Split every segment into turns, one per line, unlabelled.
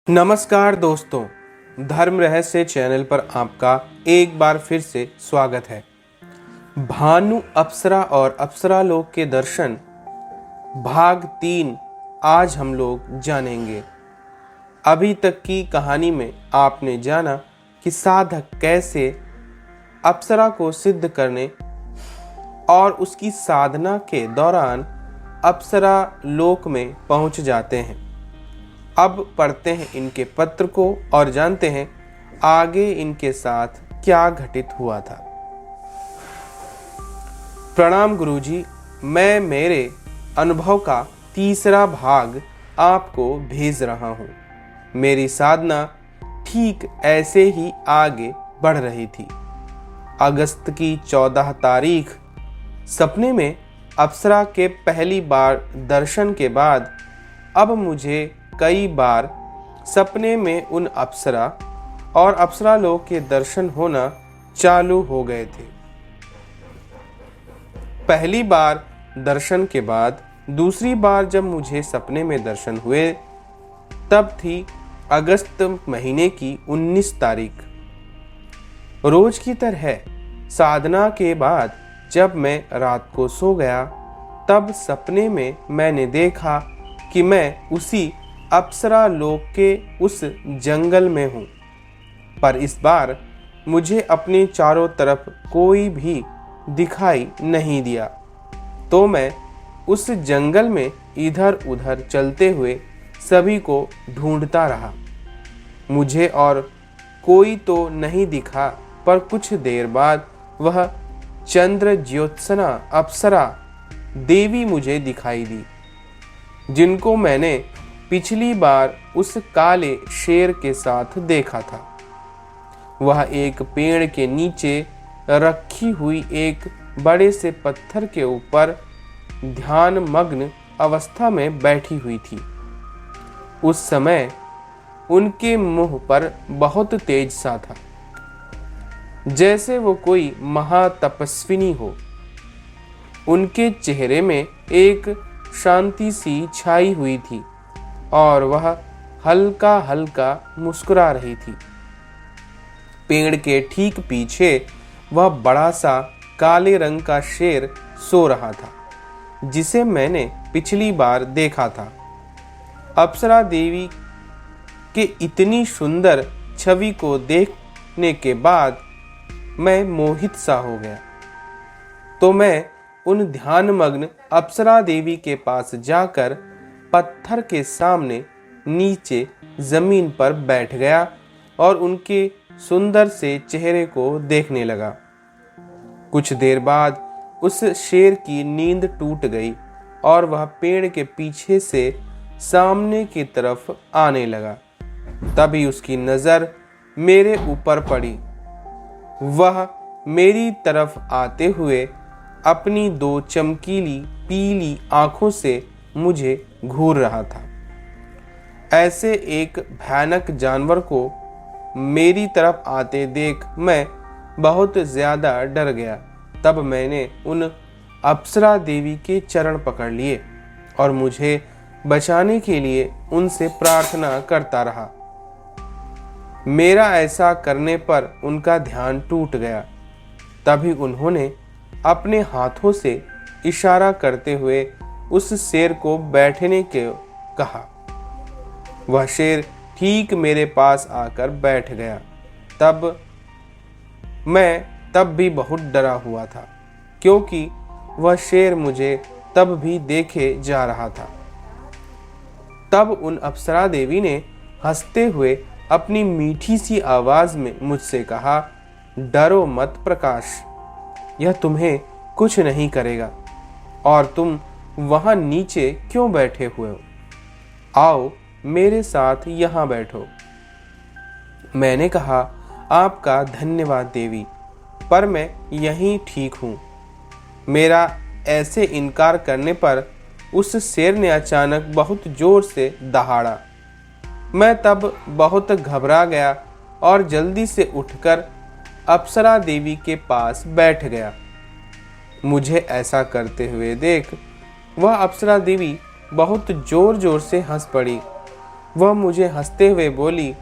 नमस्कार दोस्तों, धर्म रहस्य चैनल पर आपका एक बार फिर से स्वागत है। भानु अप्सरा और अप्सरा लोक के दर्शन भाग 3 आज हम लोग जानेंगे। अभी तक की कहानी में आपने जाना कि साधक कैसे अप्सरा को सिद्ध करने और उसकी साधना के दौरान अप्सरा लोक में पहुंच जाते हैं। अब पढ़ते हैं इनके पत्र को और जानते हैं आगे इनके साथ क्या घटित हुआ था। प्रणाम गुरुजी, मैं मेरे अनुभव का तीसरा भाग आपको भेज रहा हूँ। मेरी साधना ठीक ऐसे ही आगे बढ़ रही थी। अगस्त की 14 तारीख सपने में अप्सरा के पहली बार दर्शन के बाद अब मुझे कई बार सपने में उन अप्सरा और अप्सरा लोक के दर्शन होना चालू हो गए थे। पहली बार दर्शन के बाद दूसरी बार जब मुझे सपने में दर्शन हुए तब थी अगस्त महीने की 19 तारीख। रोज की तरह साधना के बाद जब मैं रात को सो गया तब सपने में मैंने देखा कि मैं उसी अप्सरा लोक के उस जंगल में हूँ, पर इस बार मुझे अपने चारों तरफ कोई भी दिखाई नहीं दिया। तो मैं उस जंगल में इधर उधर चलते हुए सभी को ढूंढता रहा। मुझे और कोई तो नहीं दिखा, पर कुछ देर बाद वह चंद्र ज्योत्सना अप्सरा देवी मुझे दिखाई दी, जिनको मैंने पिछली बार उस काले शेर के साथ देखा था। वह एक पेड़ के नीचे रखी हुई एक बड़े से पत्थर के ऊपर ध्यान मग्न अवस्था में बैठी हुई थी। उस समय उनके मुंह पर बहुत तेज सा था, जैसे वो कोई महातपस्विनी हो। उनके चेहरे में एक शांति सी छाई हुई थी और वह हल्का हल्का मुस्कुरा रही थी। पेड़ के ठीक पीछे वह बड़ा सा काले रंग का शेर सो रहा था, जिसे मैंने पिछली बार देखा था। अप्सरा देवी के इतनी सुंदर छवि को देखने के बाद मैं मोहित सा हो गया। तो मैं उन ध्यानमग्न अप्सरा देवी के पास जाकर पत्थर के सामने नीचे जमीन पर बैठ गया और उनके सुंदर से चेहरे को देखने लगा। कुछ देर बाद उस शेर की नींद टूट गई और वह पेड़ के पीछे से सामने की तरफ आने लगा। तभी उसकी नजर मेरे ऊपर पड़ी। वह मेरी तरफ आते हुए अपनी 2 चमकीली पीली आंखों से मुझे घूर रहा था। ऐसे एक भयानक जानवर को मेरी तरफ आते देख मैं बहुत ज्यादा डर गया। तब मैंने उन अप्सरा देवी के चरण पकड़ लिए और मुझे बचाने के लिए उनसे प्रार्थना करता रहा। मेरा ऐसा करने पर उनका ध्यान टूट गया। तभी उन्होंने अपने हाथों से इशारा करते हुए उस शेर को बैठने को कहा। वह शेर ठीक मेरे पास आकर बैठ गया। तब भी बहुत डरा हुआ था, क्योंकि वह शेर मुझे तब भी देखे जा रहा था। तब उन अप्सरा देवी ने हंसते हुए अपनी मीठी सी आवाज में मुझसे कहा, डरो मत प्रकाश, यह तुम्हें कुछ नहीं करेगा। और तुम वहां नीचे क्यों बैठे हुए हो? आओ मेरे साथ यहाँ बैठो। मैंने कहा, आपका धन्यवाद देवी, पर मैं यहीं ठीक हूँ। मेरा ऐसे इनकार करने पर उस शेर ने अचानक बहुत जोर से दहाड़ा। मैं तब बहुत घबरा गया और जल्दी से उठकर अप्सरा देवी के पास बैठ गया। मुझे ऐसा करते हुए देख वह अप्सरा देवी बहुत जोर जोर से हंस पड़ी वह मुझे हंसते हुए बोली,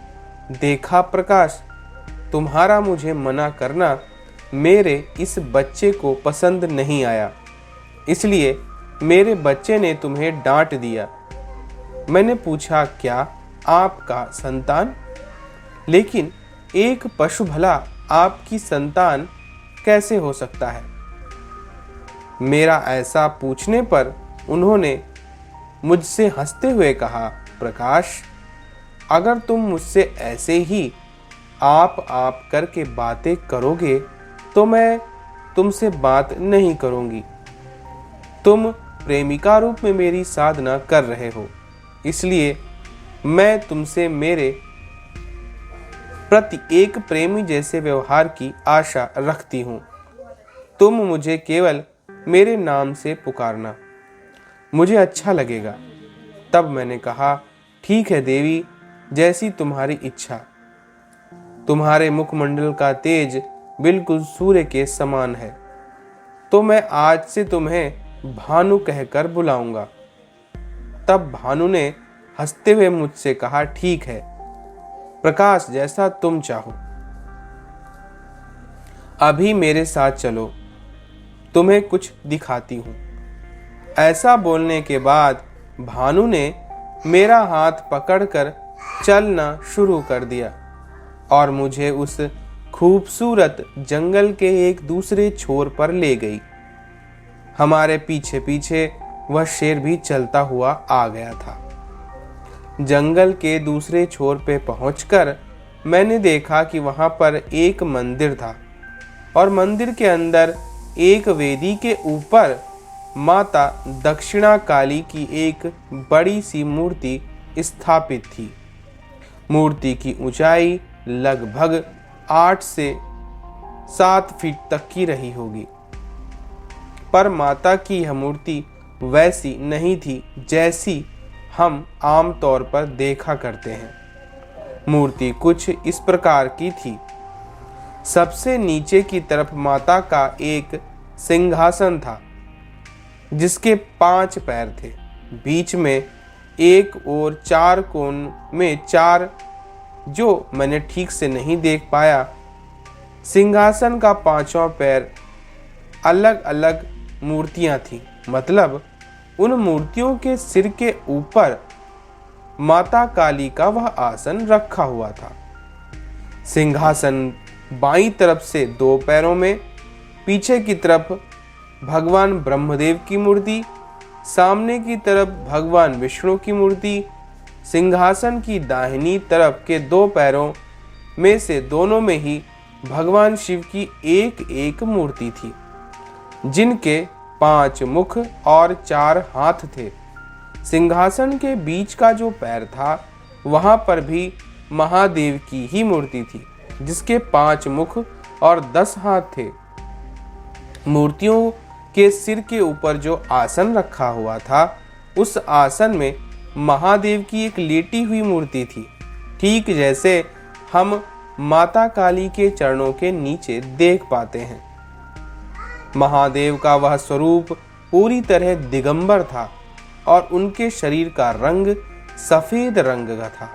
देखा प्रकाश, तुम्हारा मुझे मना करना मेरे इस बच्चे को पसंद नहीं आया, इसलिए मेरे बच्चे ने तुम्हें डांट दिया। मैंने पूछा, क्या आपका संतान? लेकिन एक पशु भला आपकी संतान कैसे हो सकता है? मेरा ऐसा पूछने पर उन्होंने मुझसे हंसते हुए कहा, प्रकाश, अगर तुम मुझसे ऐसे ही आप करके बातें करोगे तो मैं तुमसे बात नहीं करूंगी। तुम प्रेमिका रूप में मेरी साधना कर रहे हो, इसलिए मैं तुमसे मेरे प्रति एक प्रेमी जैसे व्यवहार की आशा रखती हूँ। तुम मुझे केवल मेरे नाम से पुकारना, मुझे अच्छा लगेगा। तब मैंने कहा, ठीक है देवी, जैसी तुम्हारी इच्छा। तुम्हारे मुखमंडल का तेज बिल्कुल सूर्य के समान है, तो मैं आज से तुम्हें भानु कहकर बुलाऊंगा। तब भानु ने हंसते हुए मुझसे कहा, ठीक है प्रकाश, जैसा तुम चाहो। अभी मेरे साथ चलो, तुम्हें कुछ दिखाती हूँ। ऐसा बोलने के बाद भानु ने मेरा हाथ पकड़कर चलना शुरू कर दिया और मुझे उस खूबसूरत जंगल के एक दूसरे छोर पर ले गई। हमारे पीछे पीछे वह शेर भी चलता हुआ आ गया था। जंगल के दूसरे छोर पे पहुंचकर मैंने देखा कि वहां पर एक मंदिर था और मंदिर के अंदर एक वेदी के ऊपर माता दक्षिणा काली की एक बड़ी सी मूर्ति स्थापित थी। मूर्ति की ऊंचाई लगभग 8 से 7 फीट तक की रही होगी, पर माता की यह मूर्ति वैसी नहीं थी जैसी हम आम तौर पर देखा करते हैं। मूर्ति कुछ इस प्रकार की थी। सबसे नीचे की तरफ माता का एक सिंहासन था जिसके 5 पैर थे। बीच में एक और 4 कोण में 4, जो मैंने ठीक से नहीं देख पाया। सिंहासन का 5वां पैर अलग अलग मूर्तियां थीं, मतलब उन मूर्तियों के सिर के ऊपर माता काली का वह आसन रखा हुआ था। सिंहासन बाईं तरफ से 2 पैरों में, पीछे की तरफ भगवान ब्रह्मदेव की मूर्ति, सामने की तरफ भगवान विष्णु की मूर्ति। सिंहासन की दाहिनी तरफ के 2 पैरों में से दोनों में ही भगवान शिव की एक एक मूर्ति थी, जिनके 5 मुख और 4 हाथ थे। सिंहासन के बीच का जो पैर था वहां पर भी महादेव की ही मूर्ति थी, जिसके 5 मुख और 10 हाथ थे। मूर्तियों के सिर के ऊपर जो आसन रखा हुआ था, उस आसन में महादेव की एक लेटी हुई मूर्ति थी, ठीक जैसे हम माता काली के चरणों के नीचे देख पाते हैं। महादेव का वह स्वरूप पूरी तरह दिगंबर था और उनके शरीर का रंग सफेद रंग का था,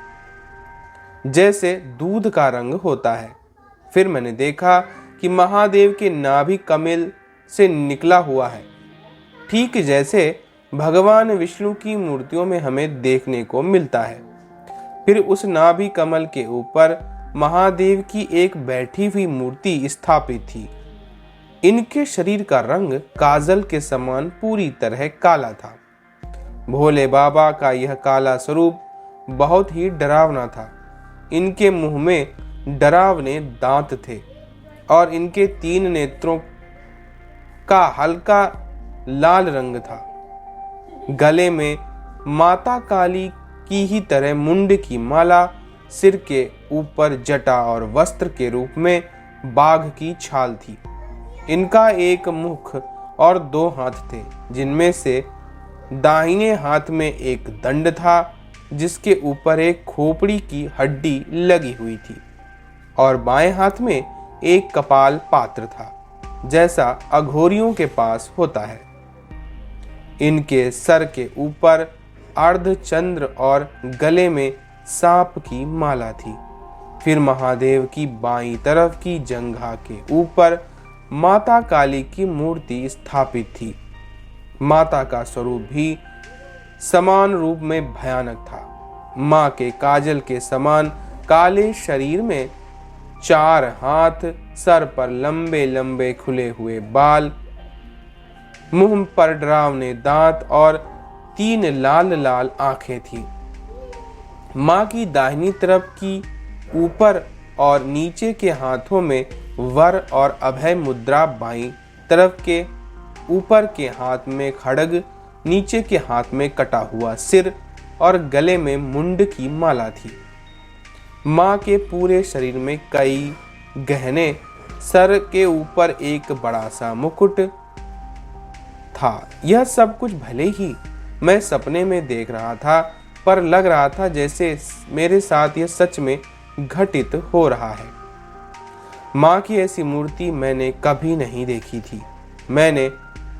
जैसे दूध का रंग होता है। फिर मैंने देखा कि महादेव के नाभि कमल से निकला हुआ है, ठीक जैसे भगवान विष्णु की मूर्तियों में हमें देखने को मिलता है। फिर उस नाभि कमल के ऊपर महादेव की एक बैठी हुई मूर्ति स्थापित थी। इनके शरीर का रंग काजल के समान पूरी तरह काला था। भोले बाबा का यह काला स्वरूप बहुत ही डरावना था। इनके मुंह में डरावने दांत थे और इनके 3 नेत्रों का हल्का लाल रंग था। गले में माता काली की ही तरह मुंड की माला, सिर के ऊपर जटा और वस्त्र के रूप में बाघ की छाल थी। इनका एक मुख और 2 हाथ थे, जिनमें से दाहिने हाथ में एक दंड था जिसके ऊपर एक खोपड़ी की हड्डी लगी हुई थी, और बाएं हाथ में एक कपाल पात्र था, जैसा अघोरियों के पास होता है। इनके सर के ऊपर अर्धचंद्र और गले में सांप की माला थी। फिर महादेव की बाईं तरफ की जंघा के ऊपर माता काली की मूर्ति स्थापित थी। माता का स्वरूप भी समान रूप में भयानक था। माँ के काजल के समान काले शरीर में 4 हाथ, सर पर लंबे लंबे खुले हुए बाल, मुंह पर डरावने दांत और 3 लाल लाल आंखें थीं। माँ की दाहिनी तरफ की ऊपर और नीचे के हाथों में वर और अभय मुद्रा, बाईं तरफ के ऊपर के हाथ में खड्ग, नीचे के हाथ में कटा हुआ सिर और गले में मुंड की माला थी। माँ के पूरे शरीर में कई गहने, सर के ऊपर एक बड़ा सा मुकुट था। यह सब कुछ भले ही मैं सपने में देख रहा था, पर लग रहा था जैसे मेरे साथ यह सच में घटित हो रहा है। माँ की ऐसी मूर्ति मैंने कभी नहीं देखी थी। मैंने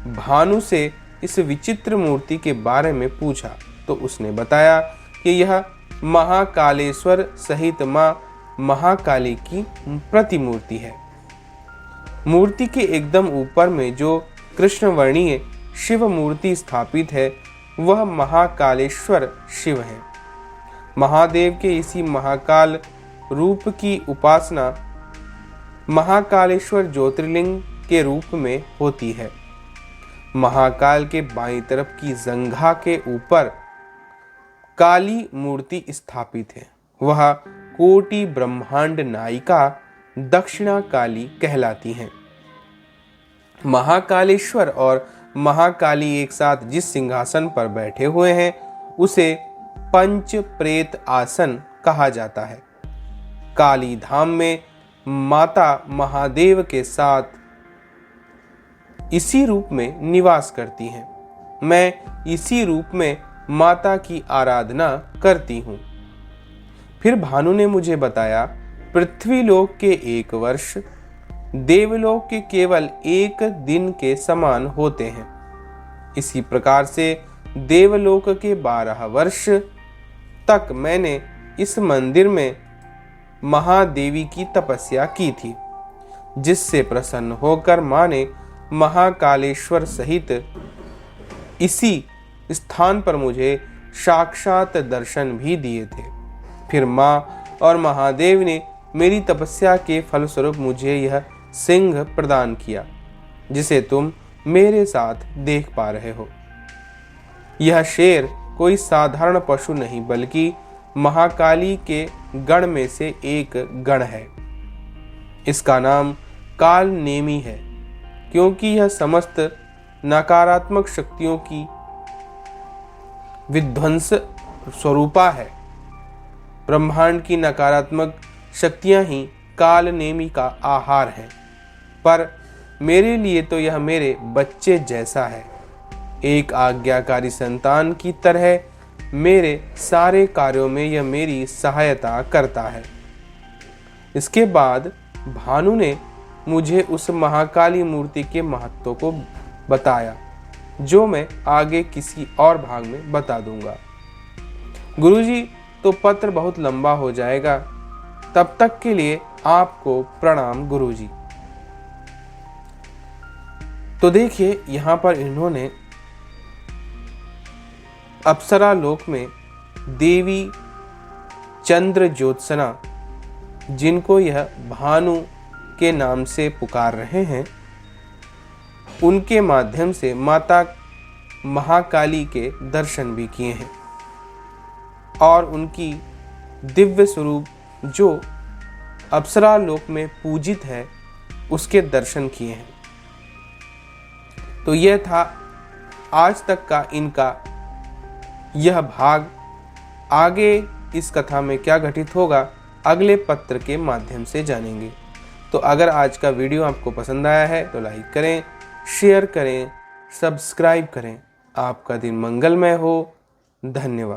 भानु से इस विचित्र मूर्ति के बारे में पूछा तो उसने बताया कि यह महाकालेश्वर सहित माँ महाकाली की प्रतिमूर्ति है। मूर्ति के एकदम ऊपर में जो कृष्णवर्णीय शिव मूर्ति स्थापित है वह महाकालेश्वर शिव है। महादेव के इसी महाकाल रूप की उपासना महाकालेश्वर ज्योतिर्लिंग के रूप में होती है। महाकाल के बाईं तरफ की जंघा के ऊपर काली मूर्ति स्थापित है। वह कोटि ब्रह्मांड नायिका दक्षिणा काली कहलाती हैं। महाकालेश्वर और महाकाली एक साथ जिस सिंहासन पर बैठे हुए हैं उसे पंच प्रेत आसन कहा जाता है। काली धाम में माता महादेव के साथ इसी रूप में निवास करती हैं। मैं इसी रूप में माता की आराधना करती हूँ। फिर भानु ने मुझे बताया, पृथ्वीलोक के 1 वर्ष देवलोक के केवल 1 दिन के समान होते हैं। इसी प्रकार से देवलोक के 12 वर्ष तक मैंने इस मंदिर में महादेवी की तपस्या की थी, जिससे प्रसन्न होकर माँ ने महाकालेश्वर सहित इसी स्थान पर मुझे साक्षात दर्शन भी दिए थे। फिर माँ और महादेव ने मेरी तपस्या के फलस्वरूप मुझे यह सिंह प्रदान किया, जिसे तुम मेरे साथ देख पा रहे हो। यह शेर कोई साधारण पशु नहीं बल्कि महाकाली के गण में से एक गण है। इसका नाम काल नेमी है, क्योंकि यह समस्त नकारात्मक शक्तियों की विध्वंस स्वरूपा है। ब्रह्मांड की नकारात्मक शक्तियां ही काल नेमी का आहार है, पर मेरे लिए तो यह मेरे बच्चे जैसा है। एक आज्ञाकारी संतान की तरह मेरे सारे कार्यों में यह मेरी सहायता करता है। इसके बाद भानु ने मुझे उस महाकाली मूर्ति के महत्व को बताया, जो मैं आगे किसी और भाग में बता दूंगा। गुरुजी, तो पत्र बहुत लंबा हो जाएगा, तब तक के लिए आपको प्रणाम गुरुजी। तो देखिए, यहाँ पर इन्होंने अप्सरा लोक में देवी चंद्र ज्योत्सना, जिनको यह भानु के नाम से पुकार रहे हैं, उनके माध्यम से माता महाकाली के दर्शन भी किए हैं और उनकी दिव्य स्वरूप जो अप्सरा लोक में पूजित है उसके दर्शन किए हैं। तो यह था आज तक का इनका यह भाग। आगे इस कथा में क्या घटित होगा अगले पत्र के माध्यम से जानेंगे। तो अगर आज का वीडियो आपको पसंद आया है तो लाइक करें, शेयर करें, सब्सक्राइब करें। आपका दिन मंगलमय हो। धन्यवाद।